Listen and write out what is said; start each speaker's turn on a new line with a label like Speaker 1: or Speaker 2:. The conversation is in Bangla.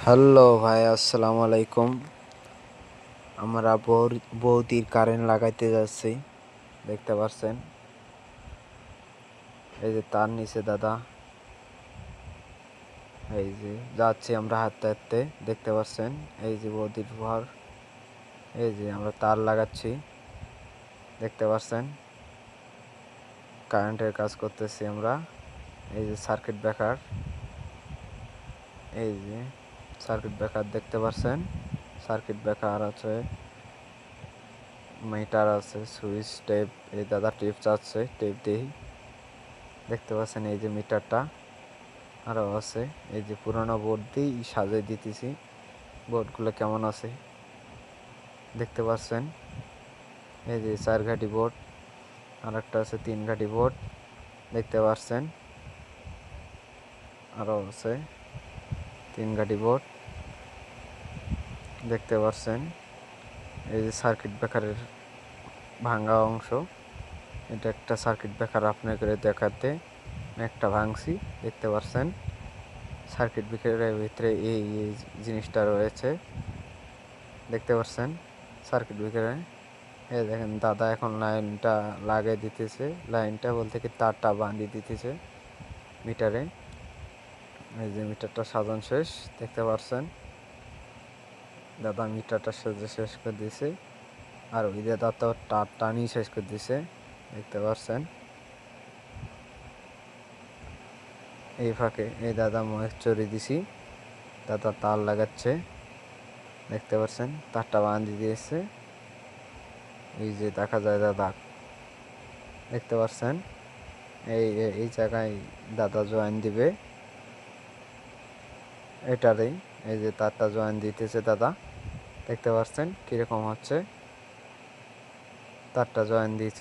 Speaker 1: হ্যালো ভাই, আসসালামু আলাইকুম। আমরা বৌদির কারেন্ট লাগাইতে যাচ্ছি, দেখতে পাচ্ছেন। এই যে তার নিচে দাদা, এই যে যাচ্ছি আমরা হাঁটতে হাঁটতে, দেখতে পাচ্ছেন। এই যে বৌদির ঘর, এই যে আমরা তার লাগাচ্ছি, দেখতে পাচ্ছেন। কারেন্টের কাজ করতেছি আমরা। এই যে সার্কিট ব্রেকার, এই যে সার্কিট ব্রেকার দেখতে পাচ্ছেন। সার্কিট ব্রেকার আছে, মিটার আছে, সুইচ, টেপ। এই দাদা টেপ চাচ্ছে, টেপ দিই, দেখতে পাচ্ছেন। এই যে মিটারটা আরও আছে। এই যে পুরোনো বোর্ড দিয়ে সাজিয়ে দিতেছি, বোর্ডগুলো কেমন আছে দেখতে পাচ্ছেন। এই যে 4 ঘাটি বোর্ড, আর একটা আছে 3 ঘাটি বোর্ড, দেখতে পাচ্ছেন। আরও আছে 3 ঘাটি বোর্ড, দেখতে পাচ্ছেন। এই যে সার্কিট ব্রেকারের ভাঙা অংশ, এটা একটা সার্কিট ব্রেকার আপনাকে দেখাতে একটা ভাঙছি, দেখতে পাচ্ছেন। সার্কিট ব্রেকারের ভিতরে এই জিনিসটা রয়েছে, দেখতে পাচ্ছেন। সার্কিট ব্রেকারে এই দেখেন দাদা এখন লাইনটা লাগিয়ে দিতেছে, লাইনটা বলতে কি তারটা বাঁধিয়ে দিতেছে মিটারে। এই যে মিটারটা সাজানো শেষ, দেখতে পাচ্ছেন। দাদা মিটারটা সাজে শেষ করে দিয়েছে, আর ওই দাদা তো তার টানি শেষ করে দিয়েছে, দেখতে পাচ্ছেন। এই ফাঁকে এই দাদা মহেশ চড়ি দিছি, দাদা তার লাগাচ্ছে, দেখতে পাচ্ছেন। তারটা বাঁধিয়ে দিয়েছে, এই যে দেখা যায় দাদা, দেখতে পাচ্ছেন। এই এই জায়গায় দাদা জয়েন দিবে এটারেই। এই যে তারটা জয়েন দিতেছে দাদা, দেখতে পাচ্ছেন কিরকম হচ্ছে। তারটা জয়েন দিয়েছে।